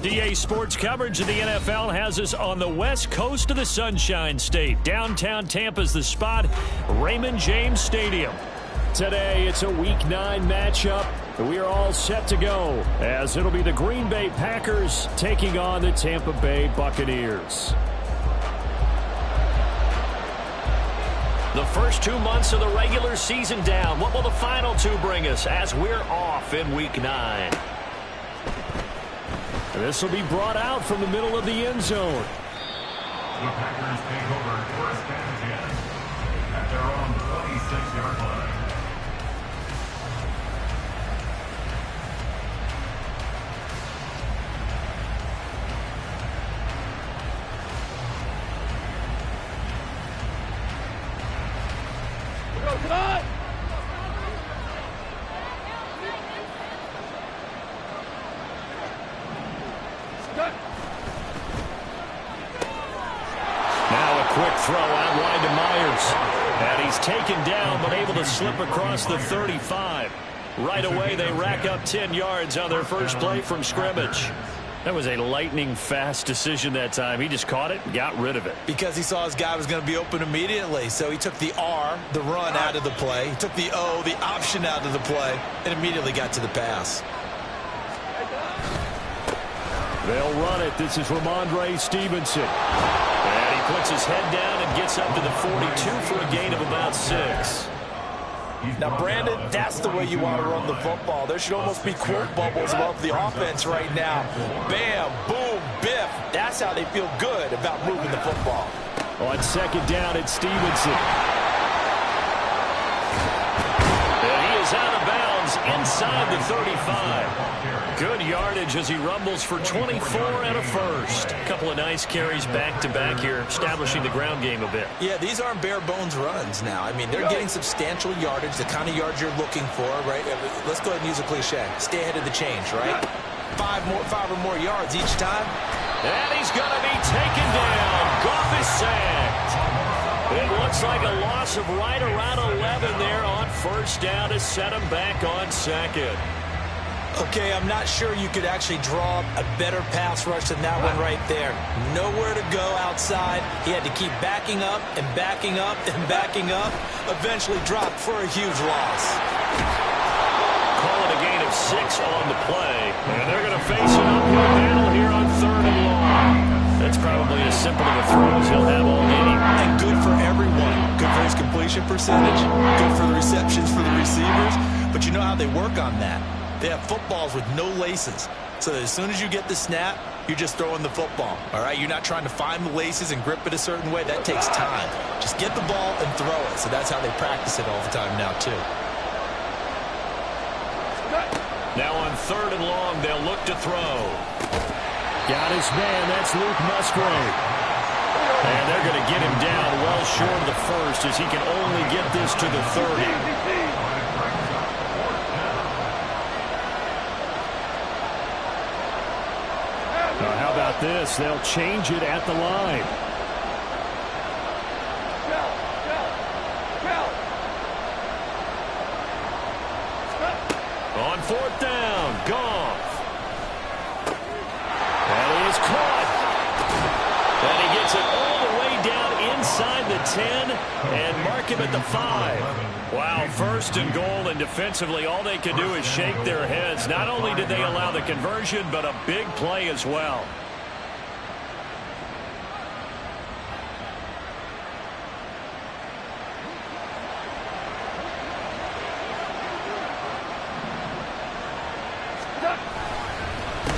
DA Sports coverage of the NFL has us on the west coast of the Sunshine State. Downtown Tampa's the spot, Raymond James Stadium. Today, it's a Week 9 matchup. We are all set to go, as it'll be the Green Bay Packers taking on the Tampa Bay Buccaneers. The first 2 months of the regular season down. What will the final two bring us as we're off in Week 9? This will be brought out from the middle of the end zone. The Packers take over first and 10 at their own 26-yard line. Come on! Quick throw out wide to Myers. And he's taken down but able to slip across the 35. Right away they rack up 10 yards on their first play from scrimmage. That was a lightning fast decision that time. He just caught it and got rid of it. Because he saw his guy was going to be open immediately. So he took the R, the run, out of the play. He took the O, the option, out of the play, and immediately got to the pass. They'll run it. This is Ramondre Stevenson. And he puts his head down and gets up to the 42 for a gain of about 6. Now, Brandon, that's the way you want to run the football. There should almost be quote bubbles above the offense right now. Bam, boom, biff. That's how they feel good about moving the football. On second down, it's Stevenson. And he is out of bounds inside the 35. Good yardage as he rumbles for 24 and a first. A couple of nice carries back-to-back here, establishing the ground game a bit. Yeah, these aren't bare-bones runs now. I mean, they're getting substantial yardage, the kind of yards you're looking for, right? Let's go ahead and use a cliche. Stay ahead of the change, right? Five or more yards each time. And he's going to be taken down. Goff is sacked. It looks like a loss of right around 11 there on first down to set him back on second. Okay, I'm not sure you could actually draw a better pass rush than that one right there. Nowhere to go outside. He had to keep backing up and backing up and backing up. Eventually dropped for a huge loss. Call it a gain of 6 on the play. And they're going to face an uphill battle here on 3rd and long. That's probably as simple of a throw as he'll have all game. And good for everyone. Good for his completion percentage. Good for the receptions for the receivers. But you know how they work on that. They have footballs with no laces. So that as soon as you get the snap, you're just throwing the football. All right? You're not trying to find the laces and grip it a certain way. That takes time. Just get the ball and throw it. So that's how they practice it all the time now, too. Now on 3rd and long, they'll look to throw. Got his man. That's Luke Musgrave. And they're going to get him down well short of the first as he can only get this to the 30. How about this? They'll change it at the line. On 4th down, Goff. And he is caught. And he gets it all the way down inside the 10 and mark him at the 5. Wow, 1st and goal, and defensively all they could do is shake their heads. Not only did they allow the conversion, but a big play as well.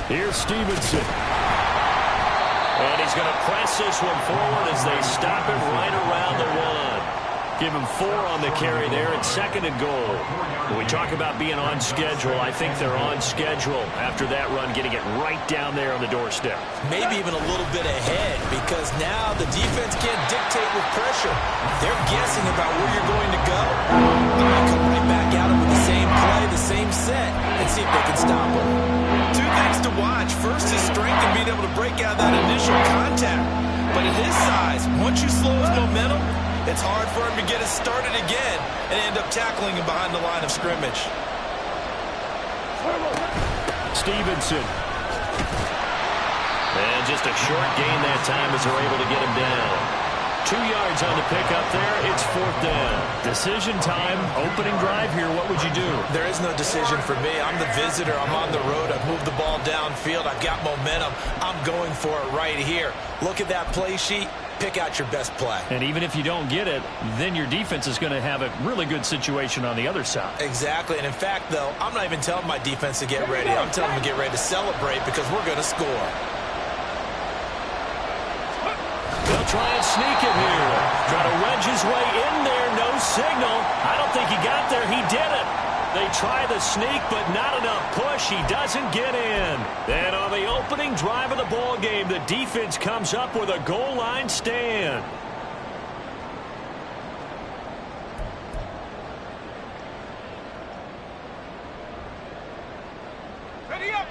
Here's Stevenson. And he's going to press this one forward as they stop him right around the 1. Give him 4 on the carry there at 2nd and goal. When we talk about being on schedule, I think they're on schedule after that run, getting it right down there on the doorstep. Maybe even a little bit ahead, because now the defense can't dictate with pressure. They're guessing about where you're going to go. They might come right back at him with the same play, the same set, and see if they can stop him. 2 things to watch. First, his strength and being able to break out that initial contact. But at his size, once you slow his momentum, it's hard for him to get it started again and end up tackling him behind the line of scrimmage. Stevenson. And just a short gain that time as they're able to get him down. 2 yards on the pickup there. It's 4th down. Decision time. Opening drive here. What would you do? There is no decision for me. I'm the visitor. I'm on the road. I've moved the ball downfield. I've got momentum. I'm going for it right here. Look at that play sheet. Pick out your best play. And even if you don't get it, then your defense is going to have a really good situation on the other side. Exactly. And in fact, though, I'm not even telling my defense to get ready. I'm telling them to get ready to celebrate because we're going to score. They'll try and sneak it here. Try to wedge his way in there. No signal. I don't think he got there. He did it. They try the sneak, but not enough push. He doesn't get in. And on the opening drive of the ball game, the defense comes up with a goal line stand. Ready up.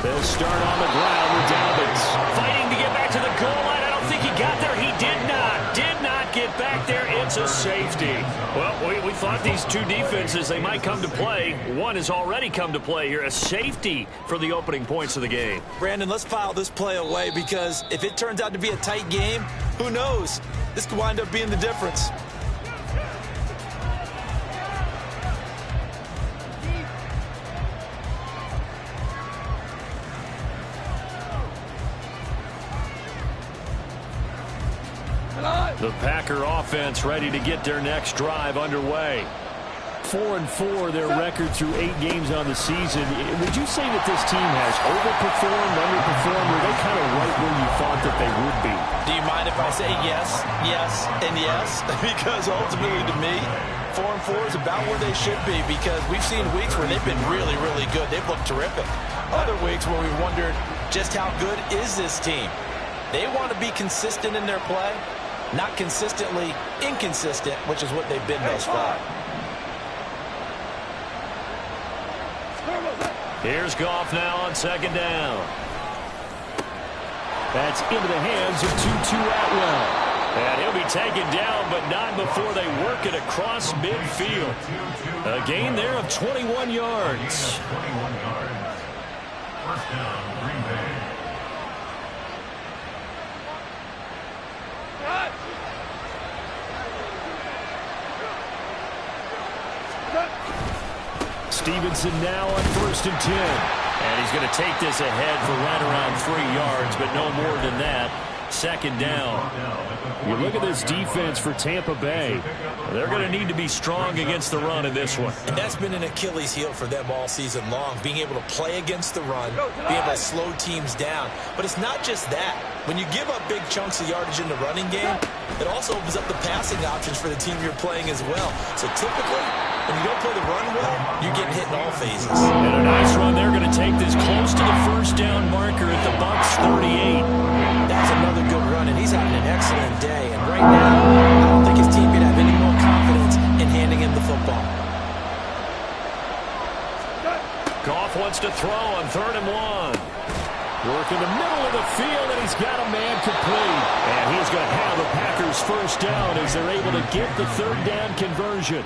They'll start on the ground with Dobbins. Fighting to get back to the goal line. I don't think he got there. He did not get back there. It's a safety. Well, we thought these two defenses, they might come to play. One has already come to play here. A safety for the opening points of the game. Brandon, let's file this play away because if it turns out to be a tight game, who knows? This could wind up being the difference. The Packer offense ready to get their next drive underway. 4-4 their record through 8 games on the season. Would you say that this team has overperformed, underperformed, or are they kind of right where you thought that they would be? Do you mind if I say yes, yes, and yes? Because ultimately to me, 4-4 is about where they should be because we've seen weeks where they've been really, really good. They've looked terrific. Other weeks where we wondered just how good is this team. They want to be consistent in their play. Not consistently inconsistent, which is what they've been thus far. Here's Goff now on 2nd down. That's into the hands of Tutu Atwell. And he'll be taken down, but not before they work it across midfield. A gain there of 21 yards. 21 yards. 1st down, Green Bay. Stevenson now on 1st and 10. And he's going to take this ahead for right around 3 yards, but no more than that. 2nd down. You look at this defense for Tampa Bay. They're going to need to be strong against the run in this one. And that's been an Achilles heel for them all season long, being able to play against the run, being able to slow teams down. But it's not just that. When you give up big chunks of yardage in the running game, it also opens up the passing options for the team you're playing as well. So typically, when you don't play the run well, you're getting hit in all phases. And a nice run. They're going to take this close to the 1st down marker at the Bucs 38. That's another good run, and he's having an excellent day. And right now, I don't think his team could have any more confidence in handing him the football. Goff wants to throw on 3rd and 1. Work in the middle of the field, and he's got a man complete. And he's going to have the Packers 1st down as they're able to get the 3rd down conversion.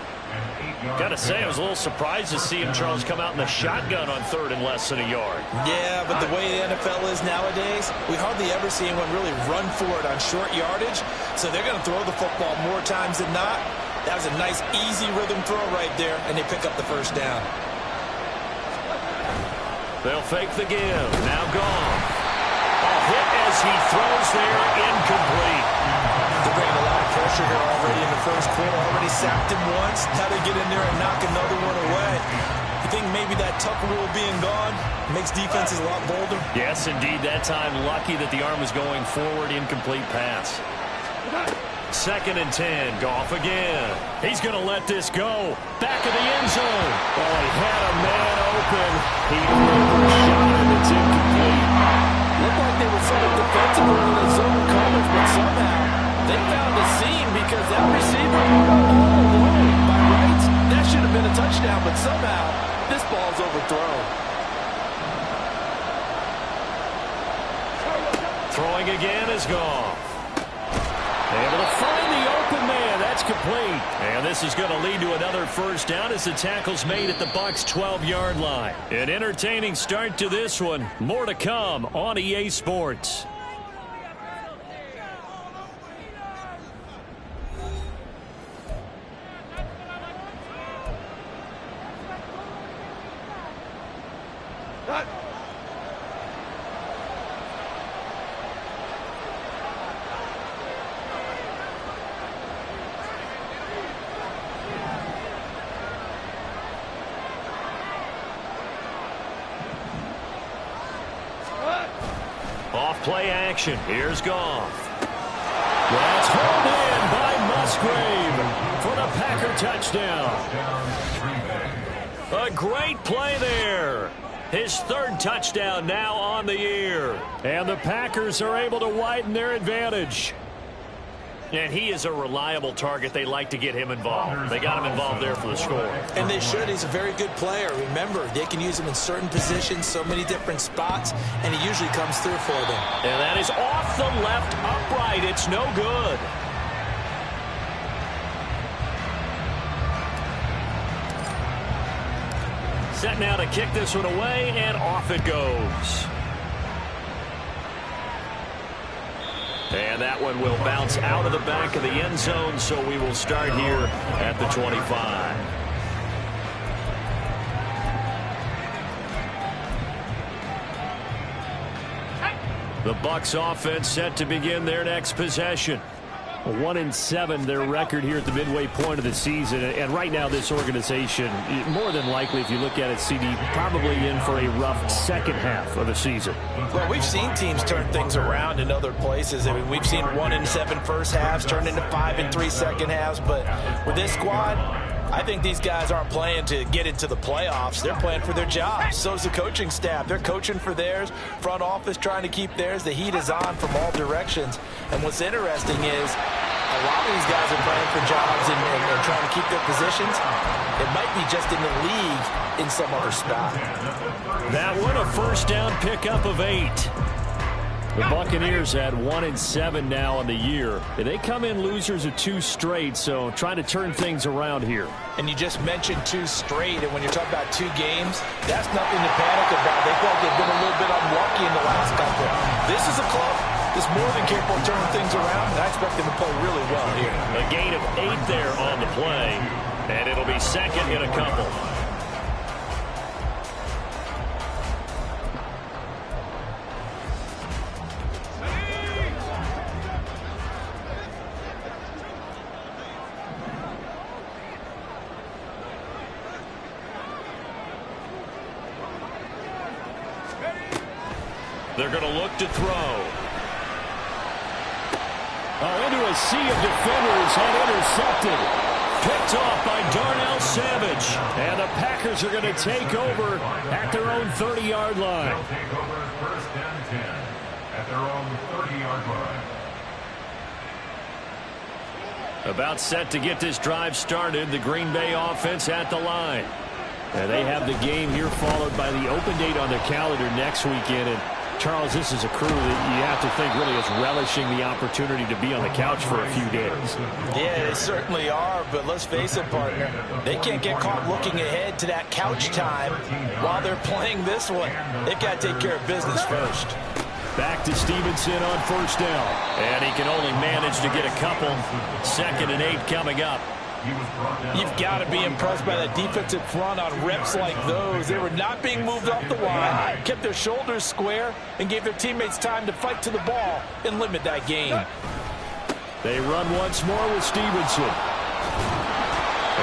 Got to say, I was a little surprised to see him, Charles, come out in the shotgun on 3rd and less than a yard. Yeah, but the way the NFL is nowadays, we hardly ever see anyone really run for it on short yardage. So they're going to throw the football more times than not. That was a nice, easy rhythm throw right there, and they pick up the 1st down. They'll fake the give. Now gone. A hit as he throws there, incomplete. They're bringing a lot of pressure here already in the 1st quarter. Already sacked him once. Now they get in there and knock another one away. You think maybe that tuck rule being gone makes defenses a lot bolder? Yes, indeed. That time, lucky that the arm was going forward. Incomplete pass. 2nd and 10. Goff again. He's going to let this go. Back of the end zone. Oh, he had a man open. He overshot it. It's incomplete. Looked like they were set up defensively in the zone coverage, but somehow they found a seam because that receiver all alone by rights, that should have been a touchdown, but somehow this ball's overthrown. Throwing again is Goff. Able to find the open man. That's That's complete. And this is going to lead to another first down as the tackle's made at the Bucs 12-yard line. An entertaining start to this one. More to come on EA Sports. Off-play action. Here's Goff. That's hauled in by Musgrave for the Packer touchdown. A great play there. His third touchdown now on the year. And the Packers are able to widen their advantage. And he is a reliable target. They like to get him involved. They got him involved there for the score. And they should. He's a very good player. Remember, they can use him in certain positions, so many different spots, and he usually comes through for them. And that is off the left upright. It's no good. Set now to kick this one away, and off it goes. And that one will bounce out of the back of the end zone, so we will start here at the 25. The Bucs offense set to begin their next possession. 1-7 their record here at the midway point of the season, and right now this organization, more than likely, if you look at it, CD, probably in for a rough second half of the season. Well, we've seen teams turn things around in other places. I mean, we've seen 1-7 first halves turn into 5-3 second halves, but with this squad, I think these guys aren't playing to get into the playoffs. They're playing for their jobs. So is the coaching staff. They're coaching for theirs. Front office trying to keep theirs. The heat is on from all directions. And what's interesting is a lot of these guys are playing for jobs and trying to keep their positions. It might be just in the league in some other spot. That one, a first down pickup of 8. The Buccaneers at 1-7 now on the year. They come in losers of 2 straight, so trying to turn things around here. And you just mentioned 2 straight, and when you're talking about 2 games, that's nothing to panic about. They feel like they've been a little bit unlucky in the last couple. This is a club that's more than capable of turning things around, and I expect them to play really well here. A gain of 8 there on the play, and it'll be second in a couple. They're going to look to throw. Oh, into a sea of defenders and intercepted. Picked off by Darnell Savage. And the Packers are going to take over at their own 30-yard line. They'll take over first and 10 at their own 30-yard line. About set to get this drive started. The Green Bay offense at the line. And they have the game here followed by the open date on their calendar next weekend. And Charles, this is a crew that you have to think really is relishing the opportunity to be on the couch for a few days. Yeah, they certainly are, but let's face it, partner, they can't get caught looking ahead to that couch time while they're playing this one. They've got to take care of business first. Back to Stevenson on first down. And he can only manage to get a couple. 2nd and 8 coming up. You've got to be impressed by that defensive front on reps like those. They were not being moved off the line, kept their shoulders square, and gave their teammates time to fight to the ball and limit that gain. They run once more with Stevenson.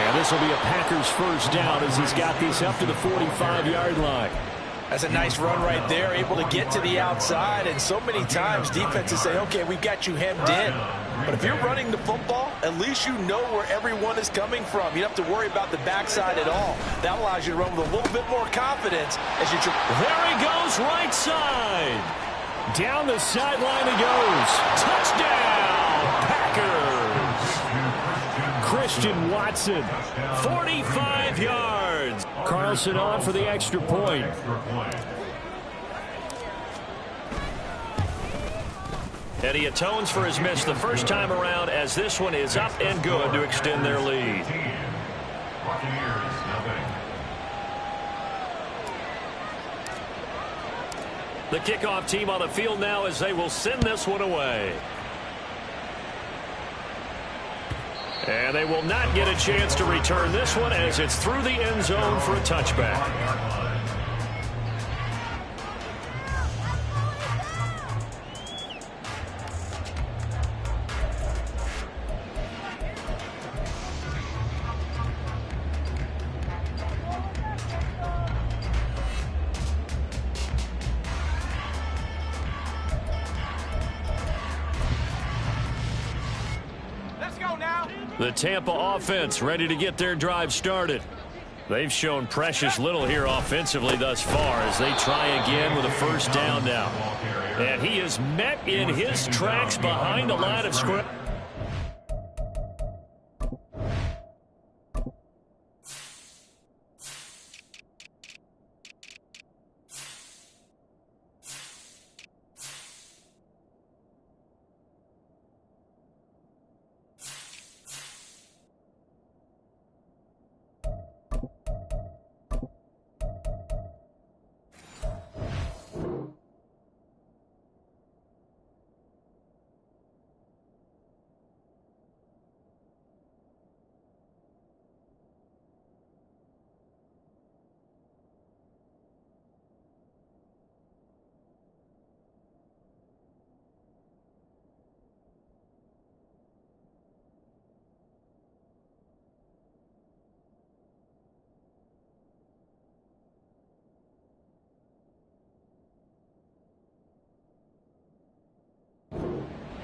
And this will be a Packers first down as he's got this up to the 45-yard line. That's a nice run right there, able to get to the outside. And so many times defenses say, okay, we've got you hemmed in. But if you're running the football, at least you know where everyone is coming from. You don't have to worry about the backside at all. That allows you to run with a little bit more confidence as you... There he goes, right side. Down the sideline he goes. Touchdown, Packers. Christian Watson, 45 yards. Carlson on for the extra point. And he atones for his miss the first time around as this one is up and good to extend their lead. Buccaneers, nothing. The kickoff team on the field now as they will send this one away. And they will not get a chance to return this one as it's through the end zone for a touchback. The Tampa offense ready to get their drive started. They've shown precious little here offensively thus far as they try again with a first down now. And he is met in his tracks behind the line of scrimmage.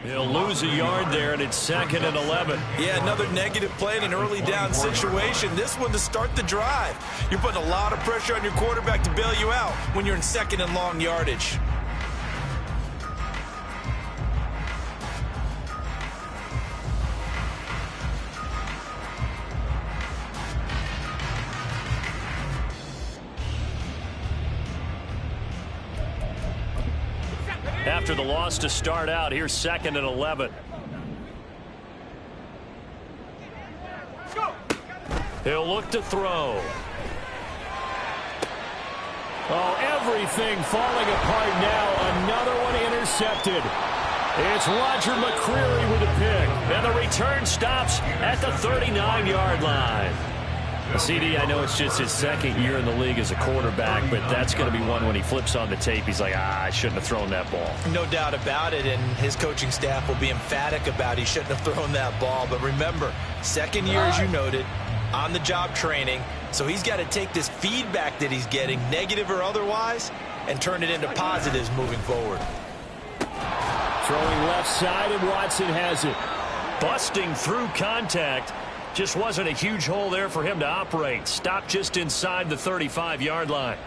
He'll lose a yard there, and it's 2nd and 11. Yeah, another negative play in an early down situation. This one to start the drive. You're putting a lot of pressure on your quarterback to bail you out when you're in 2nd and long yardage. After the loss to start out, here's 2nd and 11. He'll look to throw. Oh, everything falling apart now. Another one intercepted. It's Roger McCreary with a pick. And the return stops at the 39-yard line. CD, I know it's just his 2nd year in the league as a quarterback, but that's going to be one when he flips on the tape. He's like, I shouldn't have thrown that ball. No doubt about it, and his coaching staff will be emphatic about he shouldn't have thrown that ball. But remember, 2nd year, as you noted, on-the-job training, so he's got to take this feedback that he's getting, negative or otherwise, and turn it into positives moving forward. Throwing left side, and Watson has it. Busting through contact. Just wasn't a huge hole there for him to operate. Stopped just inside the 35-yard line.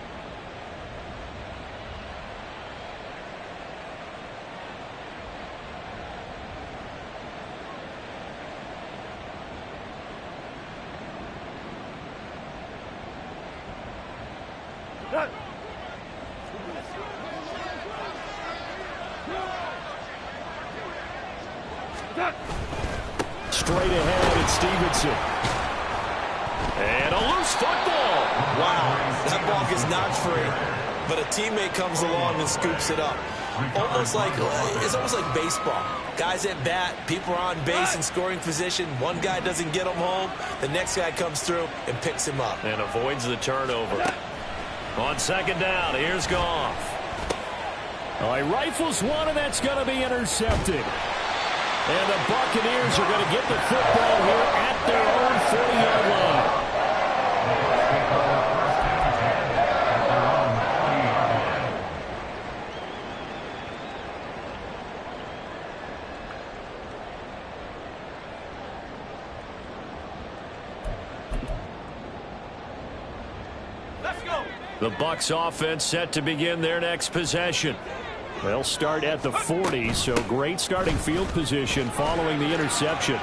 Straight ahead, it's Stevenson. And a loose football. Wow, that ball gets knocked free, but a teammate comes along and scoops it up. It's almost like baseball. Guys at bat, people are on base in scoring position. One guy doesn't get him home. The next guy comes through and picks him up. And avoids the turnover. On 2nd down, here's Goff. Well, he rifles one, and that's going to be intercepted. And the Buccaneers are going to get the football here at their own 40-yard line. Let's go. The Bucs offense set to begin their next possession. They'll start at the 40, so great starting field position following the interception.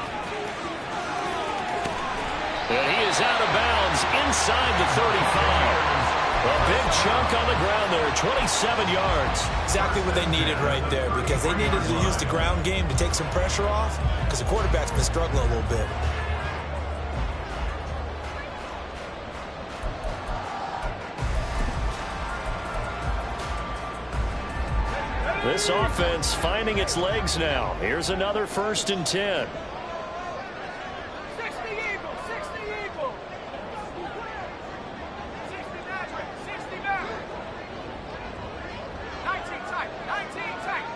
And he is out of bounds inside the 35. A big chunk on the ground there, 27 yards. Exactly what they needed right there, because they needed to use the ground game to take some pressure off, because the quarterback's been struggling a little bit. This offense finding its legs now. Here's another 1st and 10. 60 Eagles, 60 Eagles. 60 Magic, 60 Magic. 19 tight, 19 tight.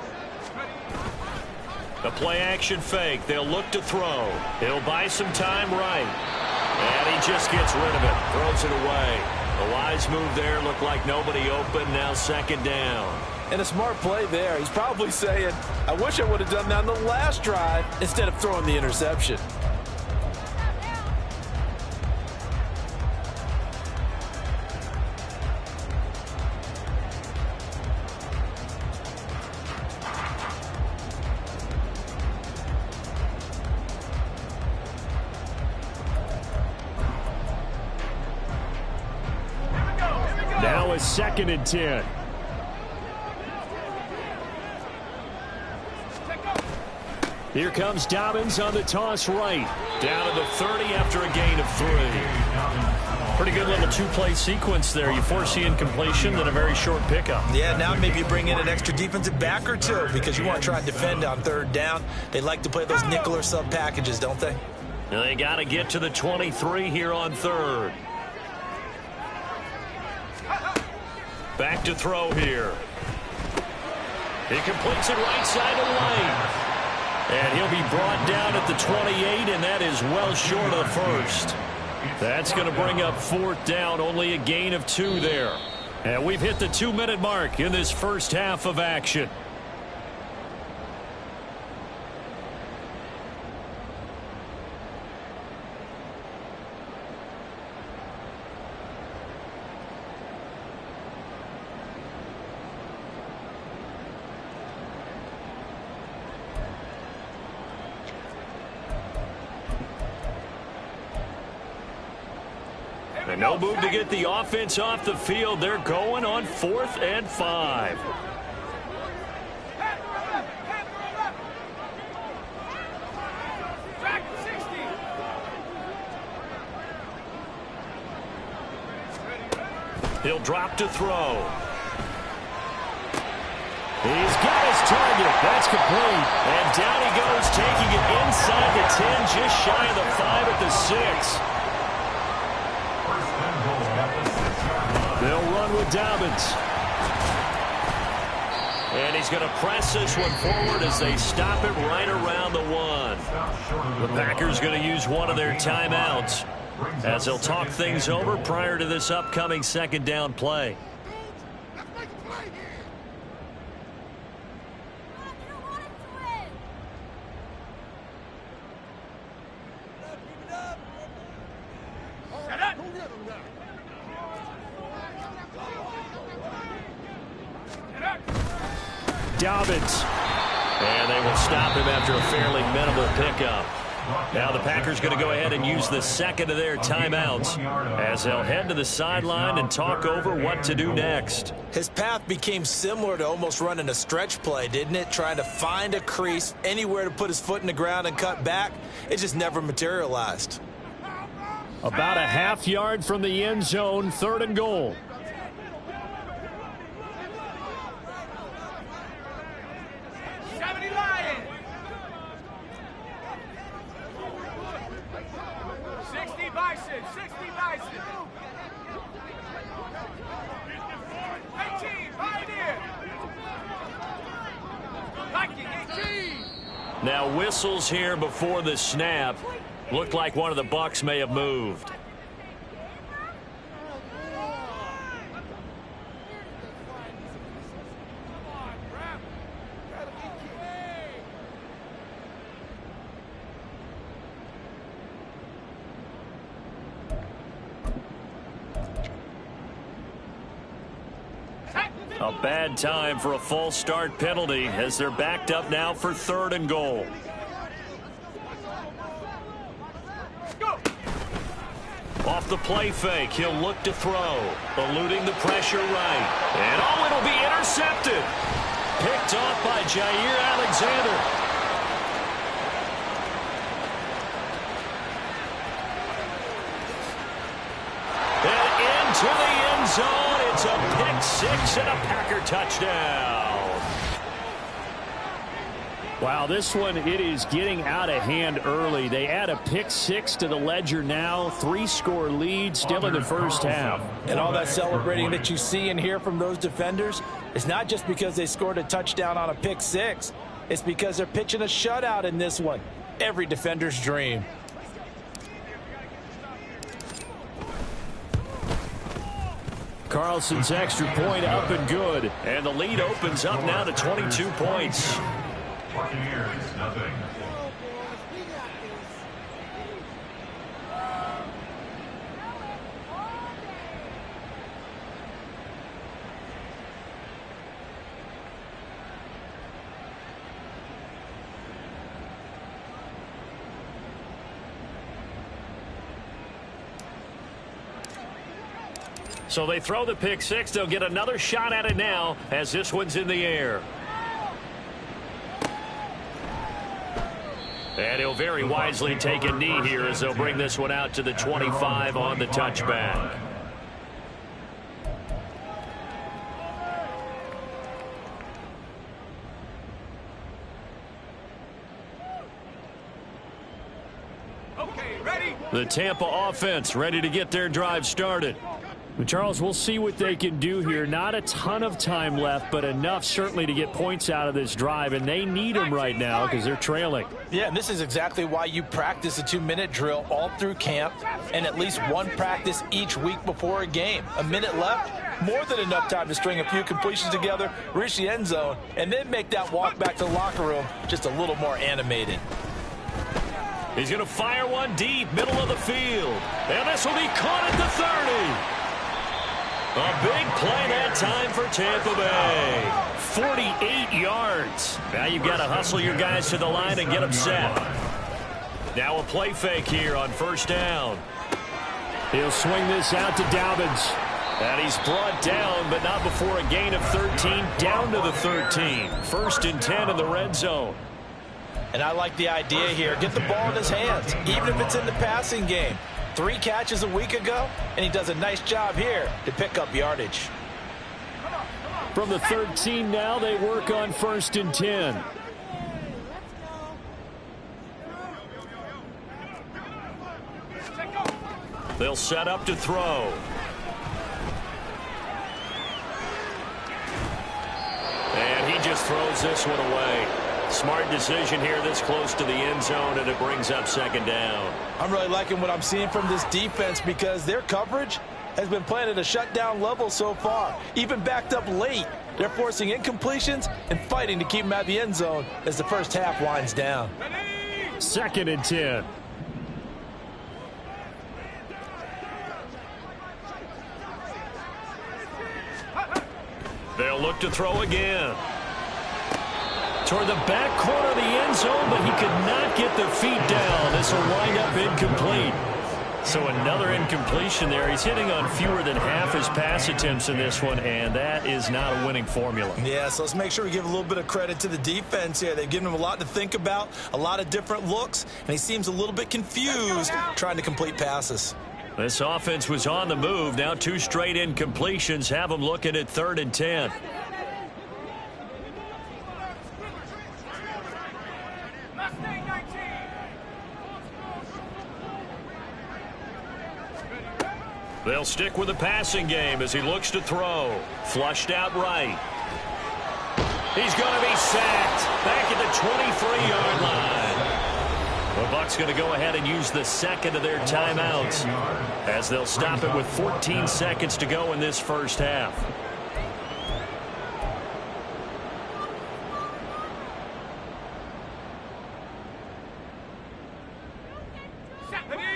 A play-action fake. They'll look to throw. He'll buy some time right. And he just gets rid of it. Throws it away. A wise move there. Looked like nobody open. Now 2nd down. And a smart play there. He's probably saying, I wish I would have done that on the last drive instead of throwing the interception. Now is 2nd and 10. Here comes Dobbins on the toss right. Down to the 30 after a gain of 3. Pretty good little 2-play sequence there. You foresee incompletion, then a very short pickup. Yeah, now maybe you bring in an extra defensive back or two, because you want to try and defend on 3rd down. They like to play those nickel or sub packages, don't they? Now they got to get to the 23 here on 3rd. Back to throw here. He completes it right side of lane. And he'll be brought down at the 28, and that is well short of the 1st. That's going to bring up 4th down, only a gain of 2 there. And we've hit the 2-minute mark in this first half of action. And no move to get the offense off the field. They're going on 4th and 5. He'll drop to throw. He's got his target. That's complete. And down he goes, taking it inside the 10, just shy of the 5 at the 6. They'll run with Dobbins. And he's going to press this one forward as they stop it right around the 1. The Packers going to use one of their timeouts as they'll talk things over prior to this upcoming 2nd down play. Dobbins. And they will stop him after a fairly minimal pickup. Now the Packers going to go ahead and use the 2nd of their timeouts as they'll head to the sideline and talk over what to do next. His path became similar to almost running a stretch play, didn't it? Trying to find a crease, anywhere to put his foot in the ground and cut back. It just never materialized. About a half yard from the end zone, 3rd and goal. Now whistles here before the snap. Looked like one of the Bucs may have moved. A bad time for a false start penalty as they're backed up now for 3rd and goal. Off off the play fake. He'll look to throw. Eluding the pressure right. And it'll be intercepted. Picked off by Jair Alexander. And into the end zone. It's a pick six and a Packer touchdown. Wow, this one, it is getting out of hand early. They add a pick six to the ledger now. 3-score lead still in the first half. And all that celebrating that you see and hear from those defenders is not just because they scored a touchdown on a pick six. It's because they're pitching a shutout in this one. Every defender's dream. Carlson's extra point up and good. And the lead opens up now to 22 points. Buccaneers, nothing. So they throw the pick six. They'll get another shot at it now as this one's in the air. And he'll very wisely take a knee here as they'll bring this one out to the 25 on the touchback. Okay, ready? The Tampa offense ready to get their drive started. But Charles, we'll see what they can do here. Not a ton of time left, but enough certainly to get points out of this drive, and they need them right now because they're trailing. Yeah, and this is exactly why you practice a 2-minute drill all through camp and at least one practice each week before a game. A minute left, more than enough time to string a few completions together, reach the end zone, and then make that walk back to the locker room just a little more animated. He's going to fire one deep, middle of the field. And this will be caught at the 30. A big play that time for Tampa Bay. 48 yards. Now you've got to hustle your guys to the line and get them set. Now a play fake here on first down. He'll swing this out to Dobbins. And he's brought down, but not before a gain of 13, down to the 13. 1st and 10 in the red zone. And I like the idea here. Get the ball in his hands, even if it's in the passing game. 3 catches a week ago, and he does a nice job here to pick up yardage. From the 13 now, they work on 1st and 10. They'll set up to throw. And he just throws this one away. Smart decision here this close to the end zone, and it brings up 2nd down. I'm really liking what I'm seeing from this defense because their coverage has been playing at a shutdown level so far. Even backed up late, they're forcing incompletions and fighting to keep them out of the end zone as the first half winds down. 2nd and 10. They'll look to throw again. Toward the back corner of the end zone, but he could not get the feet down. This will wind up incomplete. So another incompletion there. He's hitting on fewer than half his pass attempts in this one, and that is not a winning formula. Yeah, so let's make sure we give a little bit of credit to the defense here. They've given him a lot to think about, a lot of different looks, and he seems a little bit confused trying to complete passes. This offense was on the move. Now 2 straight incompletions have them looking at 3rd and 10. They'll stick with the passing game as he looks to throw. Flushed out right. He's going to be sacked back at the 23-yard line. The Bucs going to go ahead and use the 2nd of their timeouts as they'll stop it with 14 seconds to go in this first half.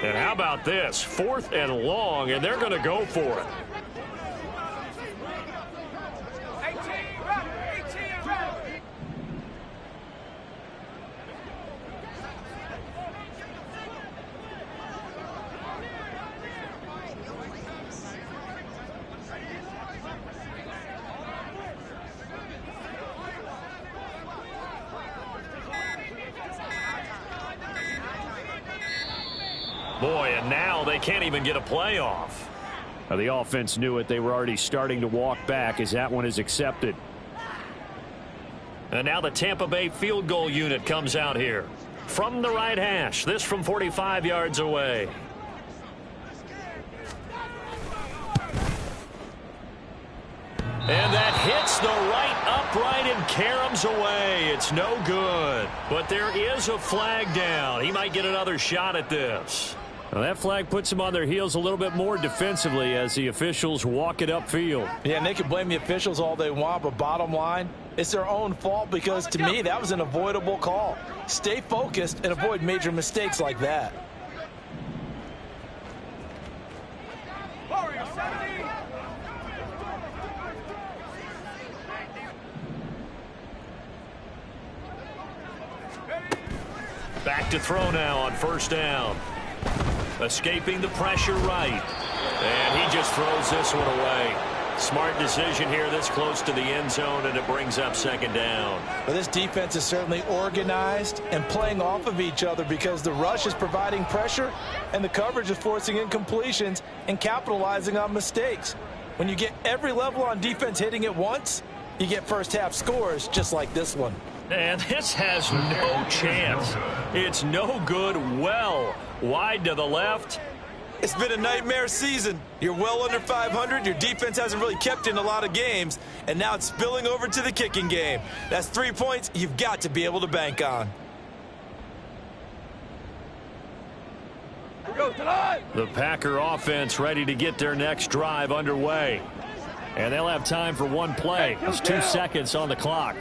And how about this? 4th and long, and they're going to go for it. 18 ready. Boy, and now they can't even get a playoff. The offense knew it. They were already starting to walk back as that one is accepted. And now the Tampa Bay field goal unit comes out here. From the right hash, this from 45 yards away. And that hits the right upright and caroms away. It's no good. But there is a flag down. He might get another shot at this. Well, that flag puts them on their heels a little bit more defensively as the officials walk it upfield. Yeah, and they can blame the officials all they want, but bottom line, it's their own fault because, to me, that was an avoidable call. Stay focused and avoid major mistakes like that. Back to throw now on first down. Escaping the pressure right. And he just throws this one away. Smart decision here this close to the end zone, and it brings up second down. Well, this defense is certainly organized and playing off of each other because the rush is providing pressure and the coverage is forcing incompletions and capitalizing on mistakes. When you get every level on defense hitting at once, you get first half scores just like this one. And this has no chance. It's no good. Well, wide to the left. It's been a nightmare season. You're well under 500. Your defense hasn't really kept in a lot of games, and now it's spilling over to the kicking game. That's 3 points you've got to be able to bank on. The Packer offense ready to get their next drive underway. And they'll have time for one play. There's 2 seconds on the clock.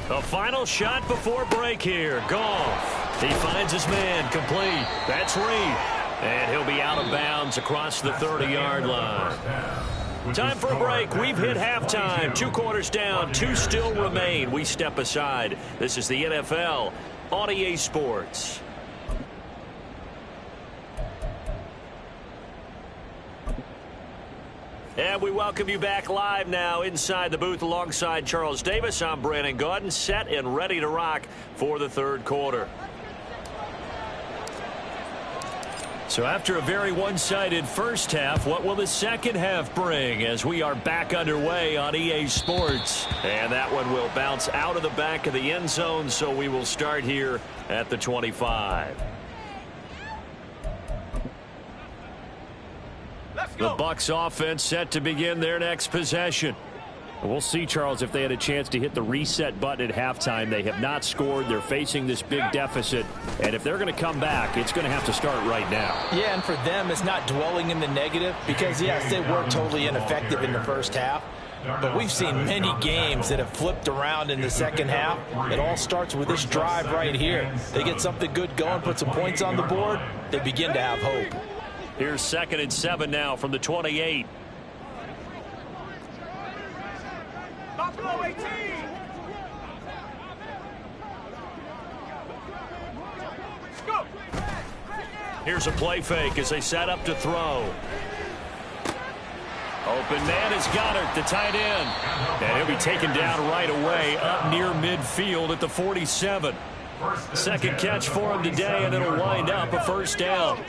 The final shot before break here. Goff. He finds his man. Complete. That's Reed. And he'll be out of bounds across the 30-yard line. Time for a break. We've hit halftime. 2 quarters down. 2 still remain. We step aside. This is the NFL on EA Sports. And we welcome you back live now inside the booth alongside Charles Davis. I'm Brandon Gaudin, set and ready to rock for the third quarter. So after a very one-sided first half, what will the second half bring as we are back underway on EA Sports? And that one will bounce out of the back of the end zone, so we will start here at the 25. The Bucs offense set to begin their next possession. We'll see, Charles, if they had a chance to hit the reset button at halftime. They have not scored. They're facing this big deficit. And if they're going to come back, it's going to have to start right now. Yeah, and for them, it's not dwelling in the negative because, yes, they were totally ineffective in the first half. But we've seen many games that have flipped around in the second half. It all starts with this drive right here. They get something good going, put some points on the board, they begin to have hope. Here's 2nd and 7 now from the 28. Buffalo 18. Go. Here's a play fake as they set up to throw. Open man is Goddard, the tight end. And he'll be taken down right away up near midfield at the 47. Second catch for him today, and it'll wind up a first down.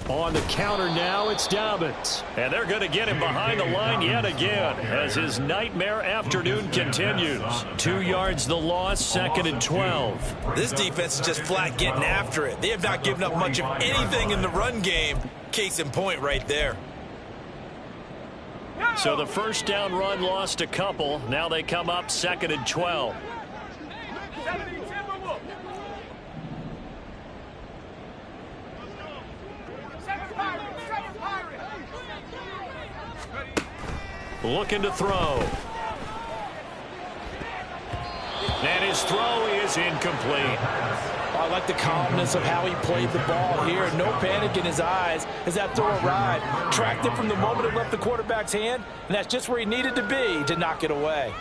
On the counter now, it's Dobbins. And they're going to get him behind the line yet again as his nightmare afternoon continues. 2 yards the loss, 2nd and 12. This defense is just flat getting after it. They have not given up much of anything in the run game. Case in point right there. So the first down run lost a couple. Now they come up 2nd and 12. Looking to throw. And his throw is incomplete. I like the calmness of how he played the ball here. No panic in his eyes as that throw arrived. Tracked it from the moment it left the quarterback's hand, and that's just where he needed to be to knock it away.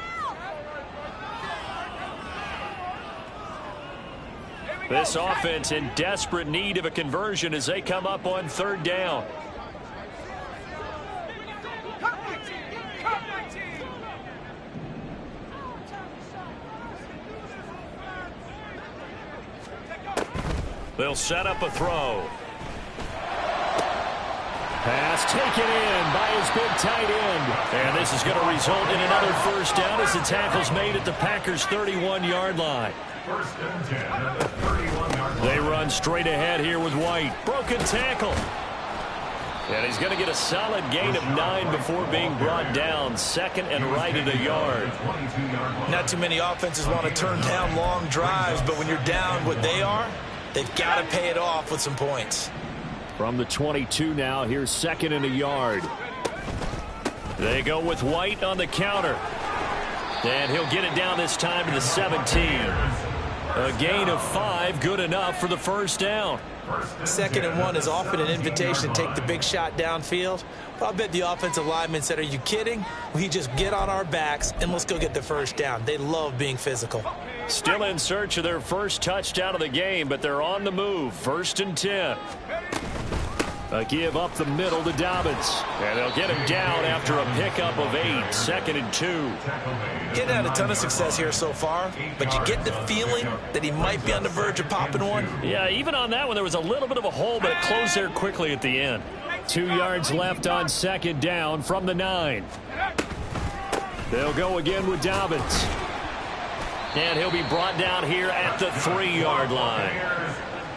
This offense in desperate need of a conversion as they come up on 3rd down. They'll set up a throw. Pass taken in by his big tight end. And this is going to result in another first down as the tackle's made at the Packers' 31-yard line. First and 10 at the 31-yard line. They run straight ahead here with White. Broken tackle. And he's going to get a solid gain of 9 before being brought down. Second and right at a yard. Not too many offenses want to turn down long drives, but when you're down what they are, they've got to pay it off with some points. From the 22 now, here's second and a yard. They go with White on the counter. And he'll get it down this time to the 17. A gain of 5, good enough for the first down. Second and 1 is often an invitation to take the big shot downfield. But I'll bet the offensive lineman said, are you kidding? We just get on our backs and let's go get the first down. They love being physical. Still in search of their first touchdown of the game, but they're on the move. First and 10. A give up the middle to Dobbins. And they'll get him down after a pickup of 8. Second and 2. Getting had a ton of success here so far, but you get the feeling that he might be on the verge of popping one. Yeah, even on that one, there was a little bit of a hole, but it closed there quickly at the end. 2 yards left on second down from the 9. They'll go again with Dobbins. And he'll be brought down here at the 3-yard line.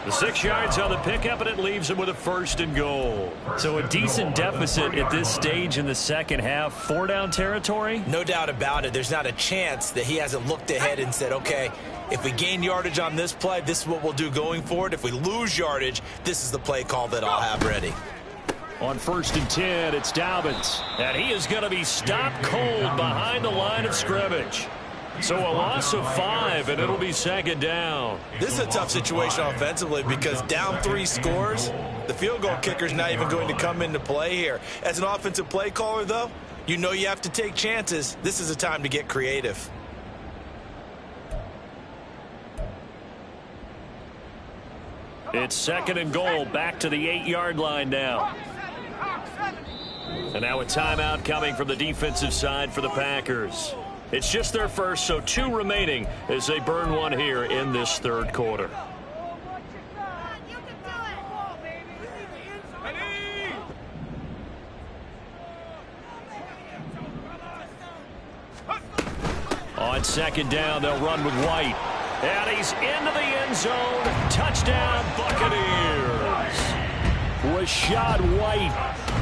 The 6 yards on the pickup, and it leaves him with a first and goal. So a decent deficit at this stage in the second half. 4-down territory? No doubt about it. There's not a chance that he hasn't looked ahead and said, okay, if we gain yardage on this play, this is what we'll do going forward. If we lose yardage, this is the play call that I'll have ready. On first and 10, it's Dobbins. And he is going to be stopped cold behind the line of scrimmage. So a loss of 5, and it'll be second down. This is a tough situation offensively because down 3 scores, the field goal kicker's not even going to come into play here. As an offensive play caller, though, you know you have to take chances. This is a time to get creative. It's second and goal, back to the 8-yard line now. And now a timeout coming from the defensive side for the Packers. It's just their first, so 2 remaining as they burn one here in this third quarter. On second down, they'll run with White. And he's into the end zone. Touchdown, Buccaneers. Rashad White,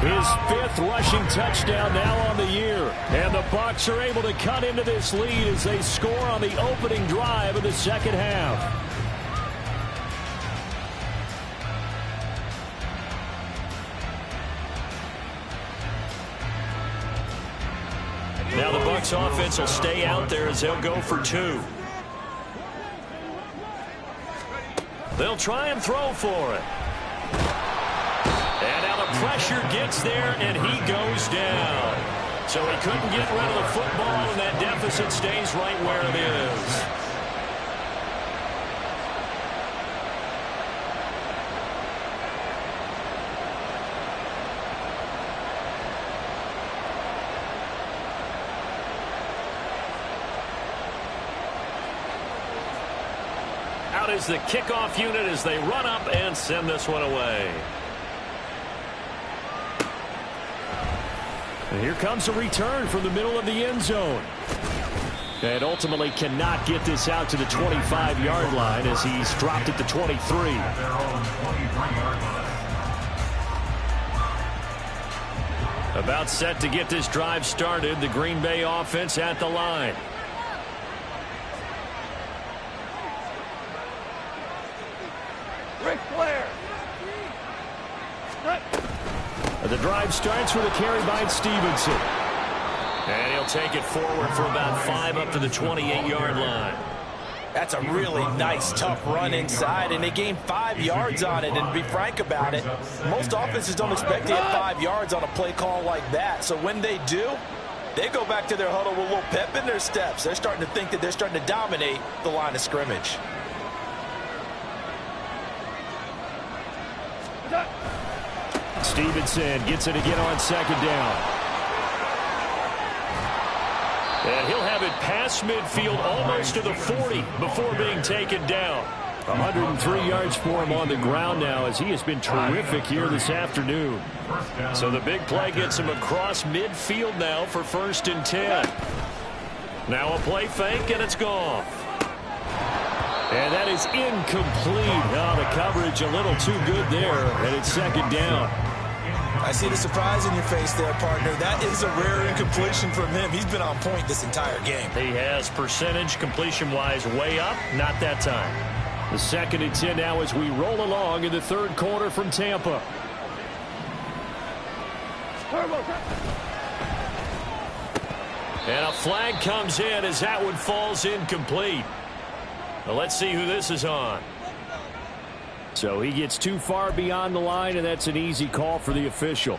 his 5th rushing touchdown now on the year. And the Bucs are able to cut into this lead as they score on the opening drive of the second half. Now the Bucs offense will stay out there as they'll go for 2. They'll try and throw for it. And now the pressure gets there, and he goes down. So he couldn't get rid of the football, and that deficit stays right where it is. Out is the kickoff unit as they run up and send this one away. And here comes a return from the middle of the end zone. And ultimately cannot get this out to the 25-yard line as he's dropped at the 23. About set to get this drive started, the Green Bay offense at the line. The drive starts with a carry by Stevenson. And he'll take it forward for about 5 up to the 28-yard line. That's a really nice, tough run inside, and they gained 5 yards on it. And to be frank about it, most offenses don't expect to get 5 yards on a play call like that. So when they do, they go back to their huddle with a little pep in their steps. They're starting to think that they're starting to dominate the line of scrimmage. Stevenson gets it again on second down. And he'll have it past midfield almost to the 40 before being taken down. 103 yards for him on the ground now, as he has been terrific here this afternoon. So the big play gets him across midfield now for 1st and 10. Now a play fake, and it's gone. And that is incomplete. Oh, the coverage a little too good there, and it's 2nd down. I see the surprise in your face there, partner. That is a rare incompletion from him. He's been on point this entire game. He has percentage completion-wise way up, not that time. The 2nd and 10 now as we roll along in the 3rd quarter from Tampa. And a flag comes in as that one falls incomplete. Well, let's see who this is on. So he gets too far beyond the line, and that's an easy call for the official.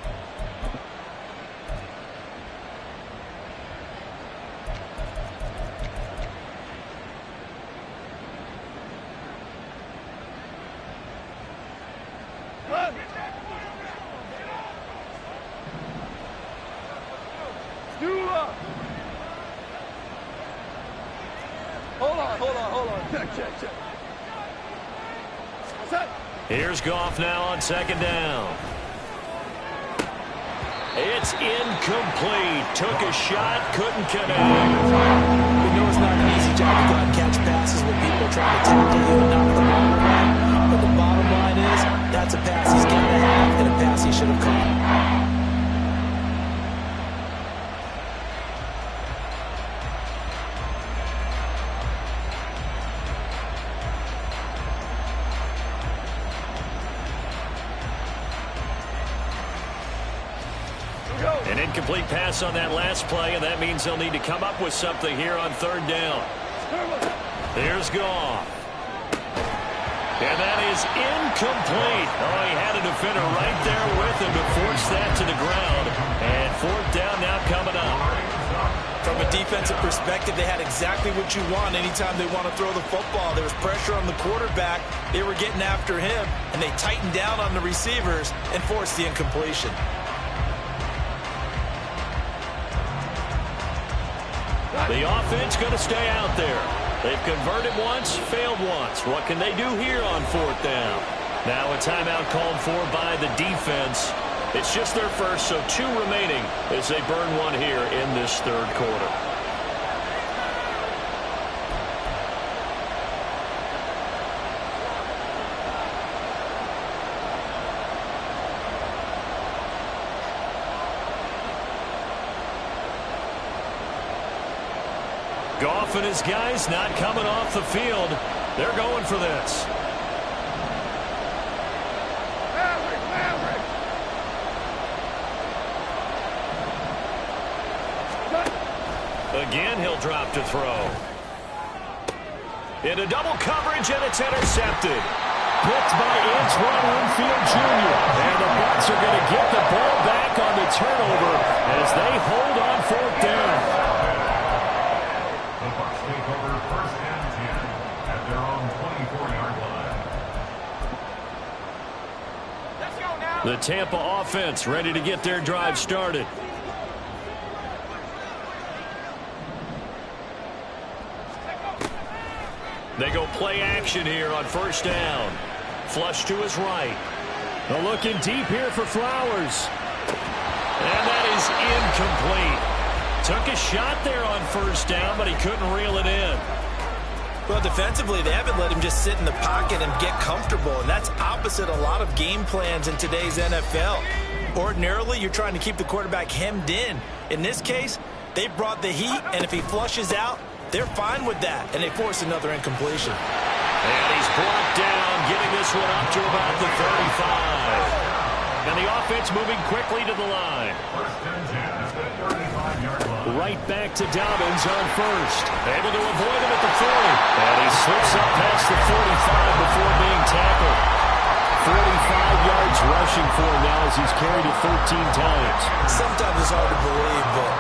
Check. Here's Goff now on 2nd down. It's incomplete. Took a shot, couldn't connect. We know it's not an easy job to go out and catch passes when people are trying to tackle you and knock the ball around. But the bottom line is, that's a pass he's got to have and a pass he should have caught. An incomplete pass on that last play, and that means they'll need to come up with something here on 3rd down. Here's Goff. And that is incomplete. Oh, he had a defender right there with him to force that to the ground. And 4th down now coming up. From a defensive perspective, they had exactly what you want anytime they want to throw the football. There was pressure on the quarterback. They were getting after him, and they tightened down on the receivers and forced the incompletion. The offense going to stay out there. They've converted once, failed once. What can they do here on 4th down? Now a timeout called for by the defense. It's just their first, so 2 remaining as they burn one here in this 3rd quarter. Goff and his guys not coming off the field. They're going for this. Again, he'll drop to throw. Into double coverage, and it's intercepted. Picked by Antoine Winfield Jr. And the Bucs are going to get the ball back on the turnover as they hold on 4th down. The Bucs take over 1st and 10 at their own 24-yard line. Let's go now. The Tampa offense ready to get their drive started. They go play action here on 1st down. Flush to his right. Looking deep here for Flowers. And that is incomplete. Took a shot there on 1st down, but he couldn't reel it in. Well, defensively, they haven't let him just sit in the pocket and get comfortable, and that's opposite a lot of game plans in today's NFL. Ordinarily, you're trying to keep the quarterback hemmed in. In this case, they brought the heat, and if he flushes out, they're fine with that, and they force another incompletion. And he's brought down, getting this one up to about the 35. And the offense moving quickly to the line. 1st and 10 at the 35-yard line. Right back to Dobbins on 1st. Able to avoid him at the 40. And he slips up past the 45 before being tackled. 45 yards rushing for him now as he's carried it 13 times. Sometimes it's hard to believe, but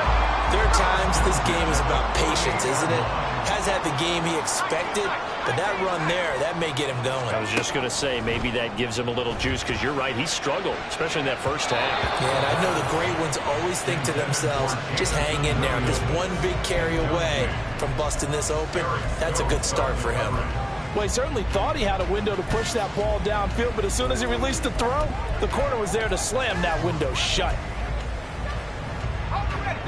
there are times this game is about patience, isn't it? Has had the game he expected, but that run there, that may get him going. I was just going to say, maybe that gives him a little juice, because you're right, he struggled, especially in that 1st half. Yeah, and I know the great ones always think to themselves, just hang in there. I'm just one big carry away from busting this open. That's a good start for him. Well, he certainly thought he had a window to push that ball downfield, but as soon as he released the throw, the corner was there to slam that window shut.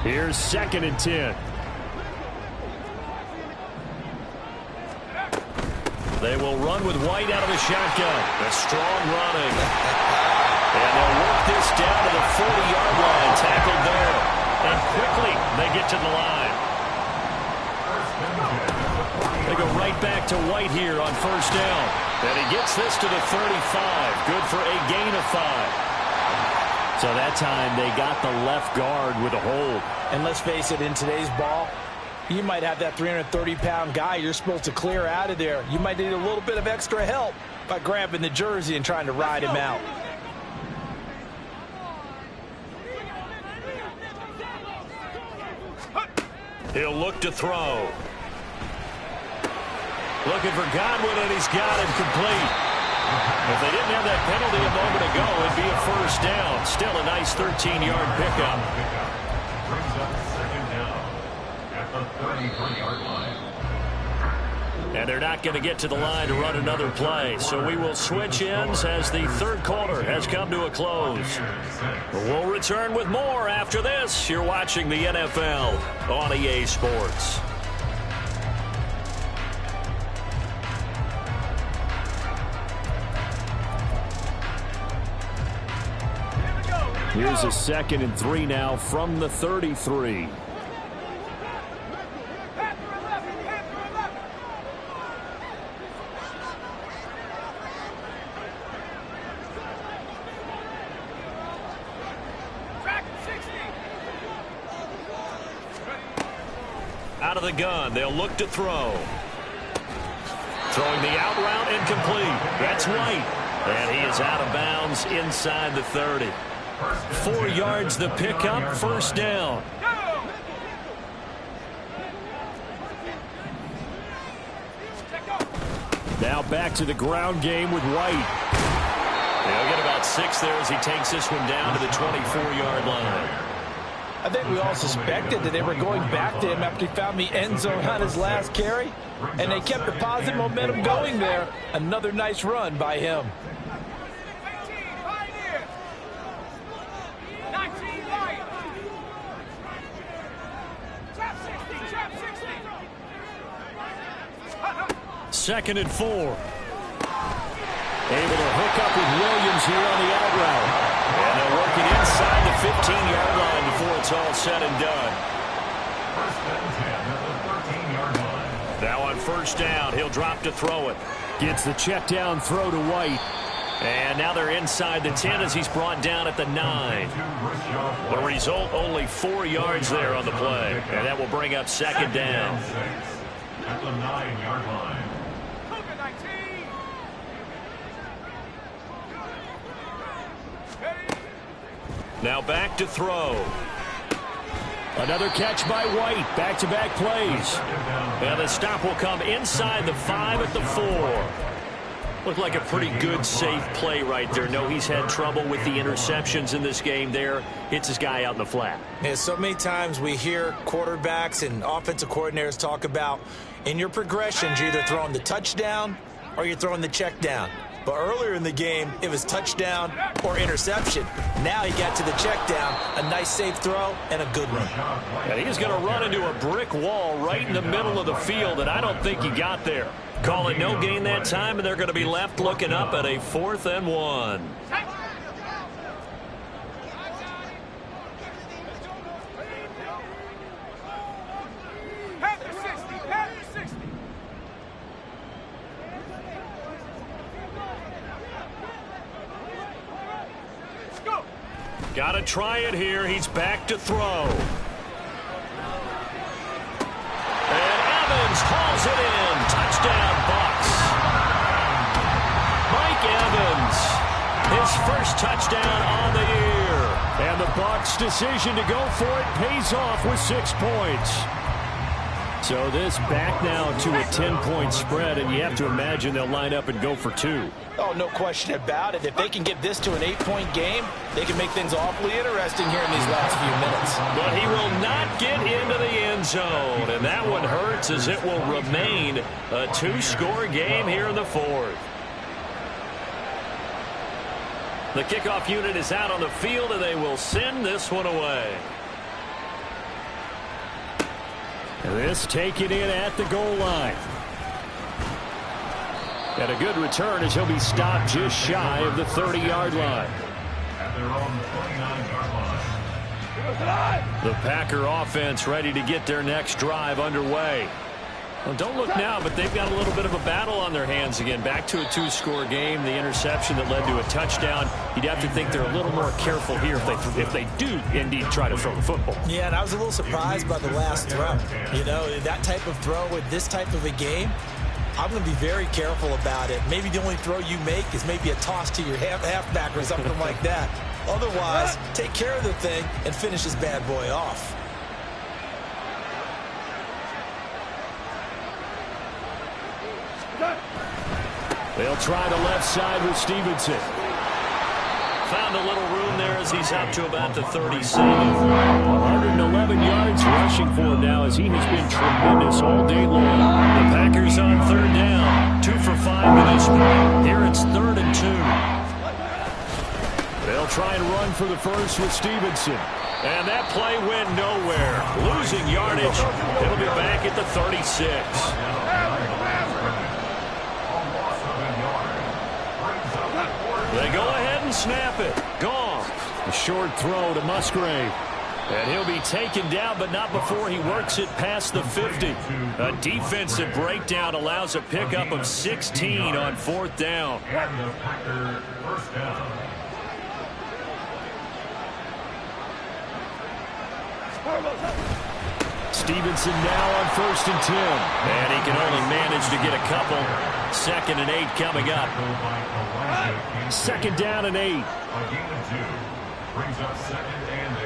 Here's 2nd and 10. They will run with White out of the shotgun. A strong running. And they'll work this down to the 40-yard line. Tackled there. And quickly they get to the line. They go right back to White here on 1st down. And he gets this to the 35. Good for a gain of 5. So that time they got the left guard with a hold. And let's face it, in today's ball, you might have that 330-pound guy you're supposed to clear out of there. You might need a little bit of extra help by grabbing the jersey and trying to ride him out. He'll look to throw. Looking for Godwin, and he's got him complete. If they didn't have that penalty a moment ago, it'd be a 1st down. Still a nice 13-yard pickup. Brings up 2nd down at the 33-yard line. And they're not going to get to the line to run another play. So we will switch ends as the 3rd quarter has come to a close. We'll return with more after this. You're watching the NFL on EA Sports. Here's a 2nd and 3 now from the 33. Out of the gun, they'll look to throw. Throwing the out route incomplete. That's White. And he is out of bounds inside the 30. 4 yards the pickup, 1st down. Now back to the ground game with White. They'll get about 6 there as he takes this one down to the 24-yard line. I think we all suspected that they were going back to him after he found the end zone on his last carry, and they kept the positive momentum going there. Another nice run by him. Second and 4. Able to hook up with Williams here on the out route. And they're working inside the 15-yard line before it's all said and done. 1st and 10 at the 13-yard line. Now on 1st down, he'll drop to throw it. Gets the check down throw to White. And now they're inside the 10 as he's brought down at the 9. The result, only 4 yards there on the play. And that will bring up 2nd down. At the 9-yard line. Now back to throw. Another catch by White. Back-to-back plays. And the stop will come inside the 5 at the 4. Looked like a pretty good, safe play right there. No, he's had trouble with the interceptions in this game there. Hits his guy out in the flat. Yeah, so many times we hear quarterbacks and offensive coordinators talk about in your progressions, you're either throwing the touchdown or you're throwing the check down. But earlier in the game, it was touchdown or interception. Now he got to the check down, a nice safe throw, and a good one. And he's going to run into a brick wall right in the middle of the field, and I don't think he got there. Call it no gain that time, and they're going to be left looking up at a 4th and 1. Got to try it here. He's back to throw. And Evans hauls it in. Touchdown, Bucs. Mike Evans, his first touchdown on the year. And the Bucs' decision to go for it pays off with 6 points. So this back now to a 10-point spread, and you have to imagine they'll line up and go for 2. Oh, no question about it. If they can get this to an 8-point game, they can make things awfully interesting here in these last few minutes. But he will not get into the end zone, and that one hurts as it will remain a 2-score game here in the 4th. The kickoff unit is out on the field, and they will send this one away. This taken in at the goal line. And a good return as he'll be stopped just shy of the 30-yard line. At their own 29-yard line. The Packer offense ready to get their next drive underway. Well, don't look now, but they've got a little bit of a battle on their hands again. Back to a 2-score game. The interception that led to a touchdown. You'd have to think they're a little more careful here if they do indeed try to throw the football. Yeah, and I was a little surprised by the last throw. You know, that type of throw with this type of a game, I'm going to be very careful about it. Maybe the only throw you make is maybe a toss to your halfback or something like that. Otherwise, take care of the thing and finish this bad boy off. They'll try the left side with Stevenson. Found a little room there as he's up to about the 37. 111 yards rushing for him now as he has been tremendous all day long. The Packers on 3rd down. 2 for 5 in this one. Here it's 3rd and 2. They'll try and run for the first with Stevenson. And that play went nowhere. Losing yardage. It'll be back at the 36. They go ahead and snap it. Gone. A short throw to Musgrave. And he'll be taken down, but not before he works it past the 50. A defensive breakdown allows a pickup of 16 on 4th down. And the Packer first down. Stevenson now on 1st and 10. And he can only manage to get a couple. 2nd and 8 coming up. 2nd down and 8. A gain of 2 brings up 2nd and 8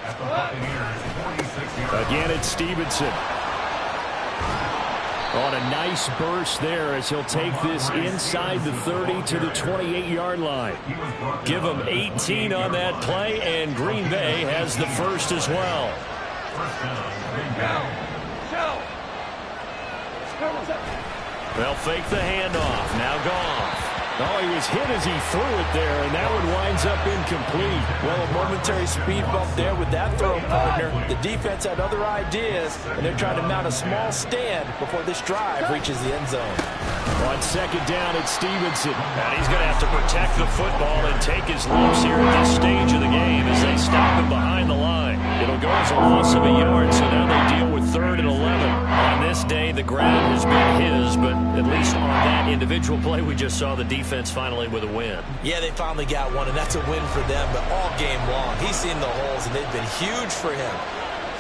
at the Buccaneers 46-yard. Again, it's Stevenson. On a nice burst there as he'll take this inside the 30 to the 28-yard line. Give him 18 on that play, and Green Bay has the first as well. First down, Green Bay. They'll fake the handoff. Now Goff. Oh, he was hit as he threw it there, and that one winds up incomplete. Well, a momentary speed bump there with that throw, partner. The defense had other ideas, and they're trying to mount a small stand before this drive reaches the end zone. On 2nd down, it's Stevenson. And he's going to have to protect the football and take his lumps here at this stage of the game as they stop him behind the line. It'll go as a loss of a yard, so now they deal with 3rd and 11. On this day, the ground has been his, but at least on that individual play, we just saw the defense finally with a win. Yeah, they finally got one, and that's a win for them, but all game long, he's seen the holes, and they've been huge for him.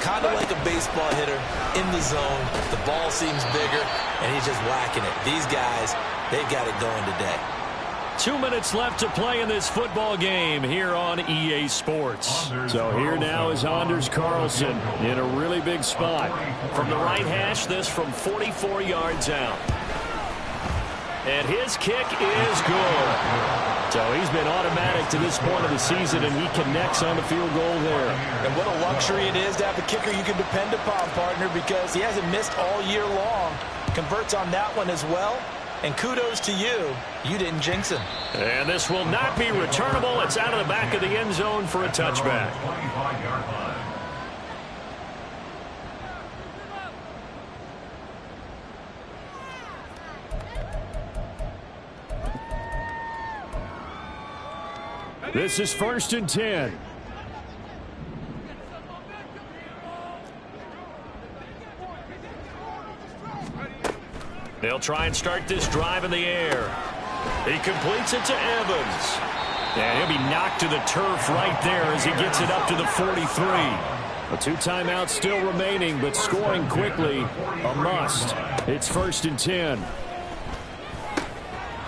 Kind of like a baseball hitter in the zone. The ball seems bigger, and he's just whacking it. These guys, they've got it going today. 2 minutes left to play in this football game here on EA Sports. So here now is Anders Carlson in a really big spot. From the right hash, this from 44 yards out. And his kick is good. So he's been automatic to this point of the season, and he connects on the field goal there. And what a luxury it is to have a kicker you can depend upon, partner, because he hasn't missed all year long. Converts on that one as well. And kudos to you. You didn't jinx him. And this will not be returnable. It's out of the back of the end zone for a touchback. 25-yard line. This is 1st and 10. They'll try and start this drive in the air. He completes it to Evans. And he'll be knocked to the turf right there as he gets it up to the 43. A 2 timeouts still remaining, but scoring quickly, a must. It's 1st and 10.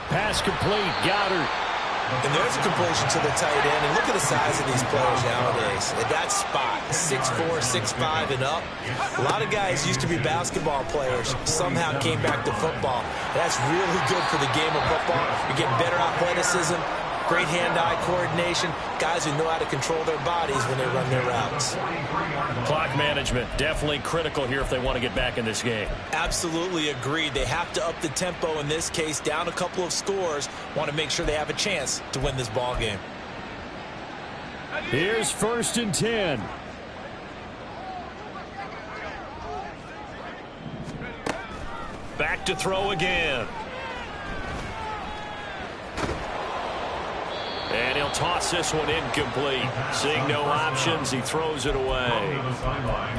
Pass complete, Goddard. And there's a completion to the tight end. And look at the size of these players nowadays. At that spot, 6'4", 6'5", and up. A lot of guys used to be basketball players, somehow came back to football. That's really good for the game of football. You're getting better athleticism, great hand-eye coordination, guys who know how to control their bodies when they run their routes. Clock management, definitely critical here if they want to get back in this game. Absolutely agreed. They have to up the tempo in this case, down a couple of scores, want to make sure they have a chance to win this ball game. Here's 1st and 10. Back to throw again. And he'll toss this one incomplete. Seeing no options, he throws it away.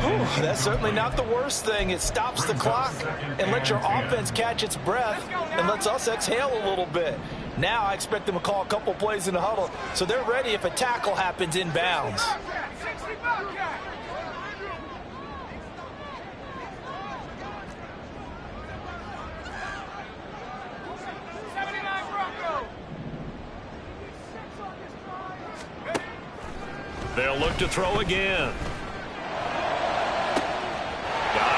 Ooh, that's certainly not the worst thing. It stops the clock and lets your offense catch its breath and lets us exhale a little bit. Now I expect them to call a couple plays in the huddle so they're ready if a tackle happens inbounds. They'll look to throw again.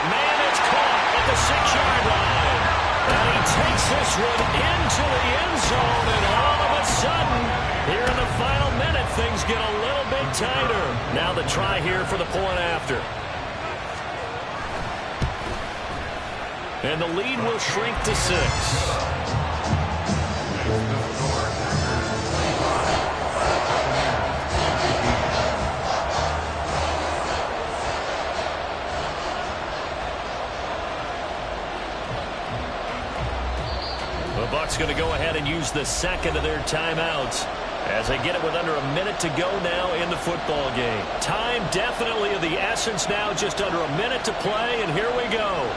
Man, it's caught at the 6-yard line. And he takes this one into the end zone, and all of a sudden, here in the final minute, things get a little bit tighter. Now the try here for the point after. And the lead will shrink to 6. The Bucs going to go ahead and use the second of their timeouts as they get it with under a minute to go now in the football game. Time definitely of the essence now, just under a minute to play, and here we go.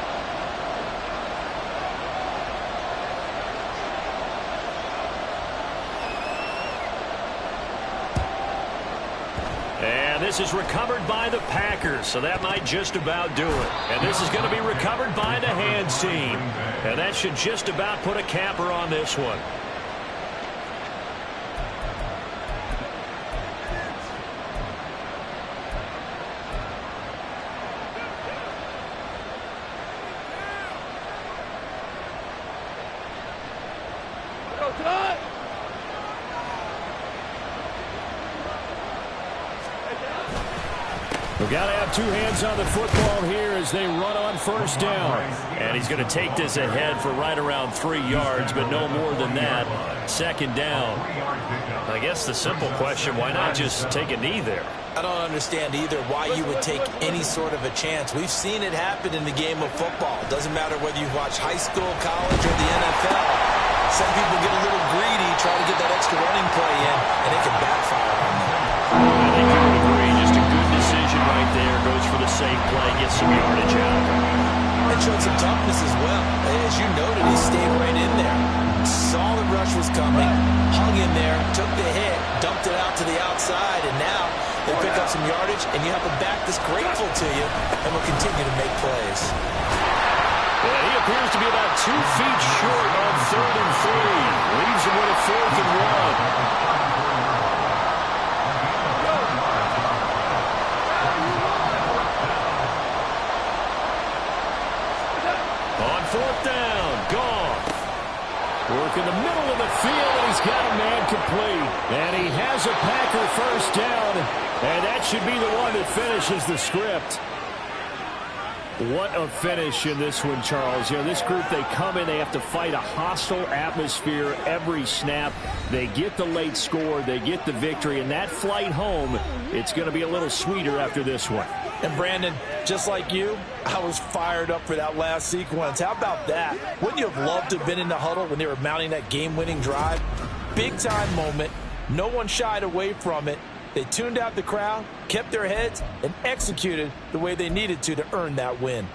And this is recovered by the Packers, so that might just about do it. And this is going to be recovered by the hands team. And that should just about put a capper on this one. We've got to have two hands on the football here as they run on 1st down. And he's going to take this ahead for right around 3 yards, but no more than that. 2nd down. I guess the simple question, why not just take a knee there? I don't understand either why you would take any sort of a chance. We've seen it happen in the game of football. Doesn't matter whether you watch high school, college, or the NFL. Some people get a little greedy, try to get that extra running play in, and it can backfire on them. I think you would agree. Just a good decision right there. Goes for the safe play, gets some yardage out of it. And showed some toughness as well. As you noted, he stayed right in there. Saw the rush was coming, hung in there, took the hit, dumped it out to the outside, and now they pick up some yardage, and you have a back that's grateful to you and will continue to make plays. Well, he appears to be about 2 feet short on 3rd and 3. Leaves him with a 4th and 1. On 4th down, Goff. Work in the middle of the field, and he's got a man complete. And he has a Packer 1st down, and that should be the one that finishes the script. What a finish in this one, Charles. You know, this group, they come in, they have to fight a hostile atmosphere every snap. They get the late score, they get the victory, and that flight home, it's going to be a little sweeter after this one. And Brandon, just like you, I was fired up for that last sequence. How about that? Wouldn't you have loved to have been in the huddle when they were mounting that game-winning drive? Big-time moment. No one shied away from it. They tuned out the crowd, kept their heads, and executed the way they needed to earn that win.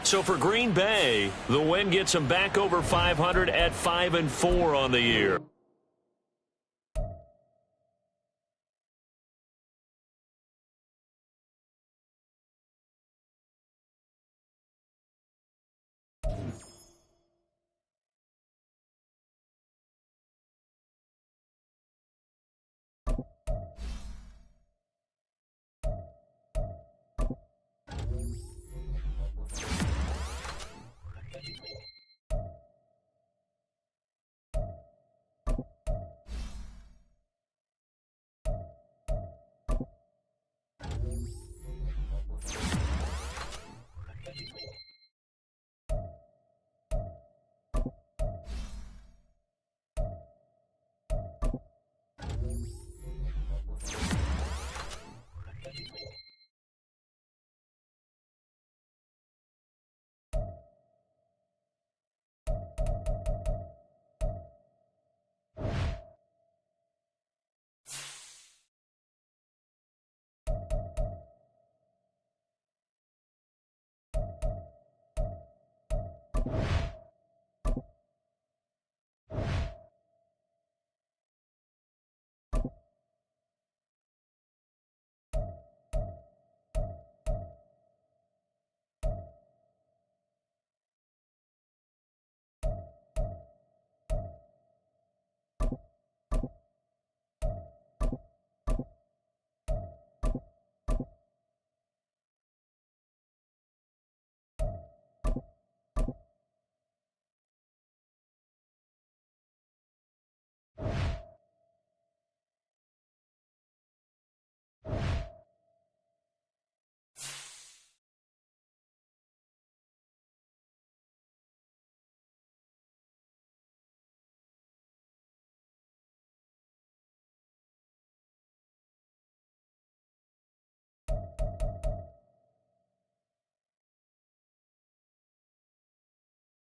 So for Green Bay, the win gets them back over 500 at 5-4 on the year.